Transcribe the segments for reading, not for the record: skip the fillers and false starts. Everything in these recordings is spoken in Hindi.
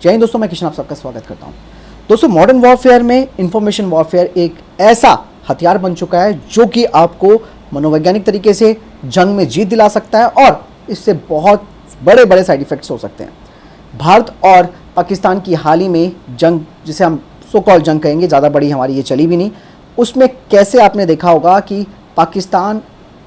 जय हिंद दोस्तों, मैं किशन आप सबका स्वागत करता हूं। दोस्तों, मॉडर्न वॉरफेयर में इंफॉर्मेशन वॉरफेयर एक ऐसा हथियार बन चुका है जो कि आपको मनोवैज्ञानिक तरीके से जंग में जीत दिला सकता है और इससे बहुत बड़े बड़े साइड इफ़ेक्ट्स हो सकते हैं। भारत और पाकिस्तान की हाल ही में जंग, जिसे हम सो कॉल जंग कहेंगे, ज़्यादा बड़ी हमारी ये चली भी नहीं, उसमें कैसे आपने देखा होगा कि पाकिस्तान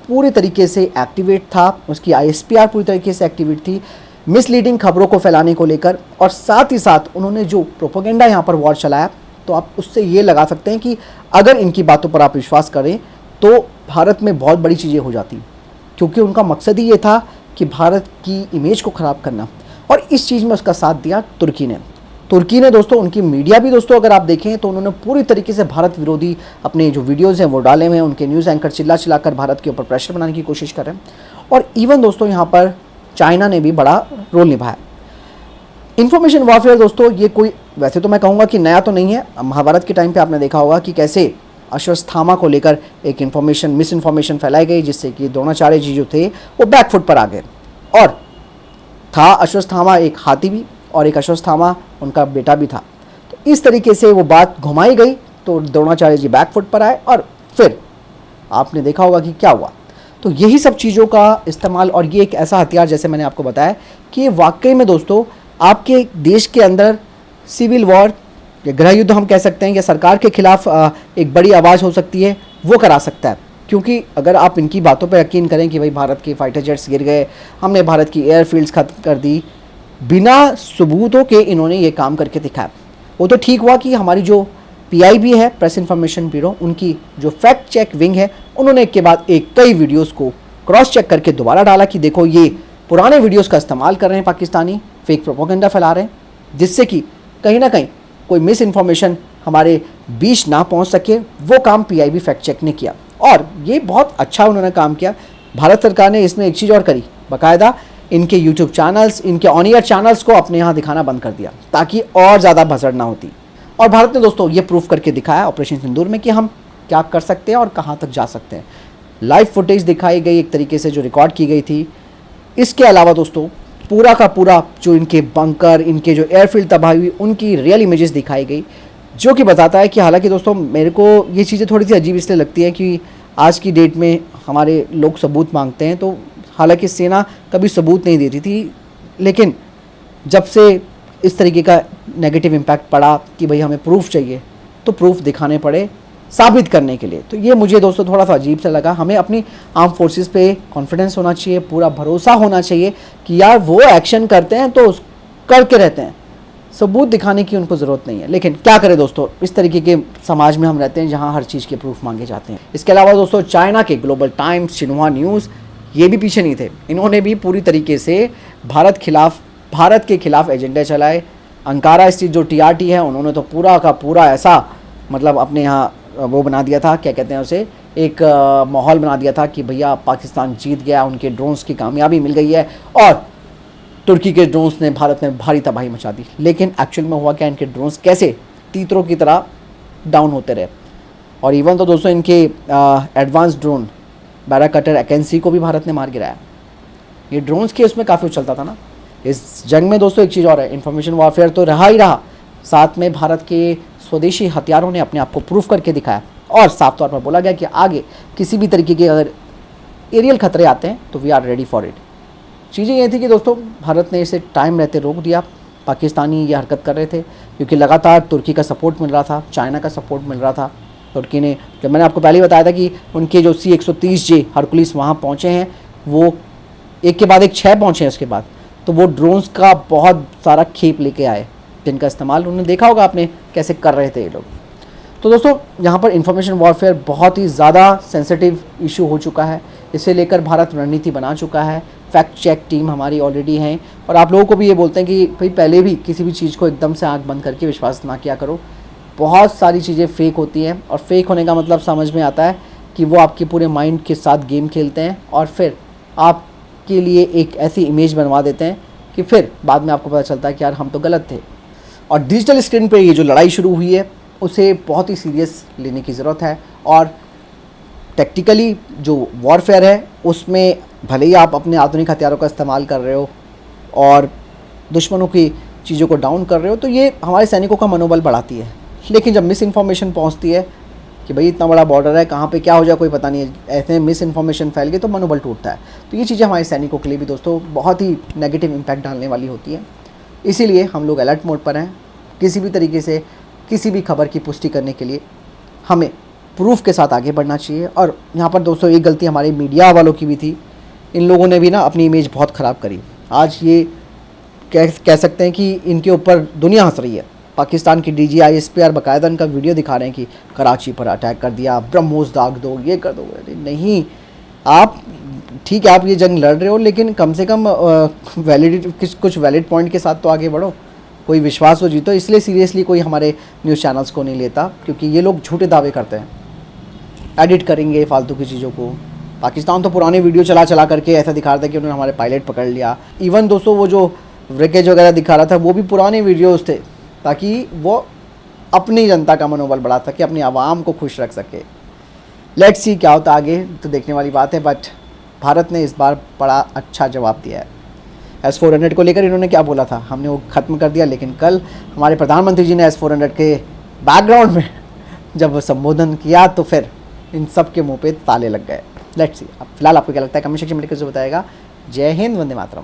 पूरी तरीके से एक्टिवेट था, उसकी ISPR पूरी तरीके से एक्टिवेट थी मिसलीडिंग खबरों को फैलाने को लेकर, और साथ ही साथ उन्होंने जो प्रोपेगेंडा यहाँ पर वॉर चलाया, तो आप उससे ये लगा सकते हैं कि अगर इनकी बातों पर आप विश्वास करें तो भारत में बहुत बड़ी चीज़ें हो जाती, क्योंकि उनका मकसद ही ये था कि भारत की इमेज को ख़राब करना। और इस चीज़ में उसका साथ दिया तुर्की ने दोस्तों, उनकी मीडिया भी दोस्तों अगर आप देखें तो उन्होंने पूरी तरीके से भारत विरोधी अपने जो वीडियोज़ हैं वो डाले हुए हैं। उनके न्यूज़ एंकर चिल्ला कर भारत के ऊपर प्रेशर बनाने की कोशिश कर रहे हैं। और इवन दोस्तों यहाँ पर चाइना ने भी बड़ा रोल निभाया। इंफॉर्मेशन वॉरफेयर दोस्तों, ये कोई, वैसे तो मैं कहूँगा कि नया तो नहीं है। महाभारत के टाइम पे आपने देखा होगा कि कैसे अश्वत्थामा को लेकर एक मिस इन्फॉर्मेशन फैलाई गई, जिससे कि द्रोणाचार्य जी जो थे वो बैकफुट पर आ गए। और था अश्वत्थामा एक हाथी भी, और एक अश्वत्थामा उनका बेटा भी था। तो इस तरीके से वो बात घुमाई गई, तो द्रोणाचार्य जी बैकफुट पर आए, और फिर आपने देखा होगा कि क्या हुआ। तो यही सब चीज़ों का इस्तेमाल, और ये एक ऐसा हथियार, जैसे मैंने आपको बताया कि वाकई में दोस्तों आपके देश के अंदर सिविल वॉर या गृह युद्ध हम कह सकते हैं, या सरकार के खिलाफ एक बड़ी आवाज़ हो सकती है, वो करा सकता है। क्योंकि अगर आप इनकी बातों पर यकीन करें कि भाई भारत के फाइटर जेट्स गिर गए, हमने भारत की एयरफील्ड्स खत्म कर दी, बिना सबूतों के इन्होंने ये काम करके दिखाया। वो तो ठीक हुआ कि हमारी जो PIB है, प्रेस इन्फॉर्मेशन ब्यूरो, उनकी जो फैक्ट चेक विंग है, उन्होंने एक के बाद एक कई वीडियोस को क्रॉस चेक करके दोबारा डाला कि देखो ये पुराने वीडियोस का इस्तेमाल कर रहे हैं पाकिस्तानी, फेक प्रोपेगेंडा फैला रहे हैं, जिससे कि कहीं ना कहीं कोई मिस इन्फॉर्मेशन हमारे बीच ना पहुंच सके। वो काम PIB फैक्ट चेक ने किया, और ये बहुत अच्छा उन्होंने काम किया। भारत सरकार ने इसमें एक चीज़ और करी, बाकायदा इनके YouTube चैनल्स, इनके ऑन एयर चैनल्स को अपने यहाँ दिखाना बंद कर दिया, ताकि और ज़्यादा भसड़ ना होती। और भारत ने दोस्तों ये प्रूफ करके दिखाया ऑपरेशन सिंदूर में कि हम क्या कर सकते हैं और कहाँ तक जा सकते हैं। लाइव फुटेज दिखाई गई एक तरीके से, जो रिकॉर्ड की गई थी। इसके अलावा दोस्तों पूरा का पूरा जो इनके बंकर, इनके जो एयरफील्ड तबाही हुई, उनकी रियल इमेजेस दिखाई गई, जो कि बताता है कि हालांकि दोस्तों मेरे को ये चीज़ें थोड़ी सी अजीब इसलिए लगती है कि आज की डेट में हमारे लोग सबूत मांगते हैं। तो हालांकि सेना कभी सबूत नहीं देती थी, लेकिन जब से इस तरीके का नेगेटिव इम्पैक्ट पड़ा कि भाई हमें प्रूफ चाहिए, तो प्रूफ दिखाने पड़े साबित करने के लिए। तो ये मुझे दोस्तों थोड़ा सा अजीब सा लगा। हमें अपनी आर्म फोर्सेस पे कॉन्फिडेंस होना चाहिए, पूरा भरोसा होना चाहिए कि यार वो एक्शन करते हैं तो करके रहते हैं, सबूत दिखाने की उनको ज़रूरत नहीं है। लेकिन क्या करें दोस्तों, इस तरीके के समाज में हम रहते हैं जहाँ हर चीज़ के प्रूफ मांगे जाते हैं। इसके अलावा दोस्तों चाइना के ग्लोबल टाइम्स, शिन्हुआ न्यूज़, ये भी पीछे नहीं थे। इन्होंने भी पूरी तरीके से भारत के खिलाफ एजेंडे चलाए। अंकारा स्थित जो TRT है, उन्होंने तो पूरा का पूरा ऐसा मतलब अपने यहाँ वो बना दिया था, क्या कहते हैं उसे, एक माहौल बना दिया था कि भैया पाकिस्तान जीत गया, उनके ड्रोन्स की कामयाबी मिल गई है, और तुर्की के ड्रोन्स ने भारत में भारी तबाही मचा दी। लेकिन एक्चुअल में हुआ क्या, इनके ड्रोन्स कैसे तीतरों की तरह डाउन होते रहे। और इवन तो दोस्तों इनके एडवांस ड्रोन बैराकटर एकेंसी को भी भारत ने मार गिराया। ये ड्रोन्स के उसमें काफ़ी उछलता था ना। इस जंग में दोस्तों एक चीज़ और है, इंफॉर्मेशन वॉरफेयर तो रहा ही रहा, साथ में भारत के स्वदेशी हथियारों ने अपने आप को प्रूफ करके दिखाया, और साफ तौर पर बोला गया कि आगे किसी भी तरीके के अगर एरियल खतरे आते हैं तो we are ready for it. चीज़ें ये थी कि दोस्तों भारत ने इसे टाइम रहते रोक दिया। पाकिस्तानी ये हरकत कर रहे थे क्योंकि लगातार तुर्की का सपोर्ट मिल रहा था, चाइना का सपोर्ट मिल रहा था। तुर्की ने, जब मैंने आपको पहले ही बताया था कि उनके जो C-130J हरकुलिस वहाँ पहुँचे हैं, वो एक के बाद एक 6 पहुँचे हैं उसके बाद, तो वो ड्रोन्स का बहुत सारा खेप लेके आए, जिनका इस्तेमाल उन्होंने देखा होगा आपने कैसे कर रहे थे ये लोग। तो दोस्तों यहाँ पर इंफॉर्मेशन वॉरफेयर बहुत ही ज़्यादा सेंसिटिव इशू हो चुका है। इसे लेकर भारत रणनीति बना चुका है। फैक्ट चेक टीम हमारी ऑलरेडी है, और आप लोगों को भी ये बोलते हैं कि भाई पहले भी किसी भी चीज़ को एकदम से आँख बंद करके विश्वास ना किया करो। बहुत सारी चीज़ें फेक होती हैं, और फेक होने का मतलब समझ में आता है कि वो आपके पूरे माइंड के साथ गेम खेलते हैं, और फिर आपके लिए एक ऐसी इमेज बनवा देते हैं कि फिर बाद में आपको पता चलता है कि यार हम तो गलत थे। और डिजिटल स्क्रीन पे ये जो लड़ाई शुरू हुई है, उसे बहुत ही सीरियस लेने की ज़रूरत है। और टैक्टिकली जो वॉरफेयर है, उसमें भले ही आप अपने आधुनिक हथियारों का इस्तेमाल कर रहे हो, और दुश्मनों की चीज़ों को डाउन कर रहे हो, तो ये हमारे सैनिकों का मनोबल बढ़ाती है। लेकिन जब मिस इन्फॉर्मेशन पहुँचती है कि भाई इतना बड़ा बॉर्डर है, कहाँ पे क्या हो जाए कोई पता नहीं है, ऐसे मिस इन्फॉर्मेशन फैल गई तो मनोबल टूटता है। तो ये चीज़ें हमारे सैनिकों के लिए भी दोस्तों बहुत ही नेगेटिव इम्पैक्ट डालने वाली होती है। इसीलिए हम लोग अलर्ट मोड पर हैं। किसी भी तरीके से किसी भी खबर की पुष्टि करने के लिए हमें प्रूफ के साथ आगे बढ़ना चाहिए। और यहाँ पर दोस्तों एक गलती हमारे मीडिया वालों की भी थी। इन लोगों ने भी ना अपनी इमेज बहुत ख़राब करी। आज ये कह सकते हैं कि इनके ऊपर दुनिया हंस रही है। पाकिस्तान की DGI-SPR बाकायदा इनका वीडियो दिखा रहे हैं कि कराची पर अटैक कर दिया, ब्रह्मोस दाग दो, ये कर दो। अरे नहीं, आप ठीक है, आप ये जंग लड़ रहे हो, लेकिन कम से कम वैलिडिटी, कुछ वैलिड पॉइंट के साथ तो आगे बढ़ो, कोई विश्वास तो जीतो। इसलिए सीरियसली कोई हमारे न्यूज़ चैनल्स को नहीं लेता, क्योंकि ये लोग झूठे दावे करते हैं, एडिट करेंगे फालतू की चीज़ों को। पाकिस्तान तो पुराने वीडियो चला चला करके ऐसा दिखा रहा था कि उन्होंने हमारे पायलट पकड़ लिया। इवन दोस्तों वो जो ब्रेकेज वगैरह दिखा रहा था वो भी पुराने वीडियोज़ थे, ताकि वो अपनी जनता का मनोबल बढ़ा सके, अपनी आवाम को खुश रख सके। लेट्स सी क्या होता आगे, तो देखने वाली बात है। बट भारत ने इस बार बड़ा अच्छा जवाब दिया है। S-400 को लेकर इन्होंने क्या बोला था, हमने वो ख़त्म कर दिया। लेकिन कल हमारे प्रधानमंत्री जी ने S-400 के बैकग्राउंड में जब संबोधन किया तो फिर इन सब के मुँह पे ताले लग गए। Let's see. अब फिलहाल आपको क्या लगता है कमेंट सेक्शन में लिखकर जो बताएगा। जय हिंद, वंदे मातरम।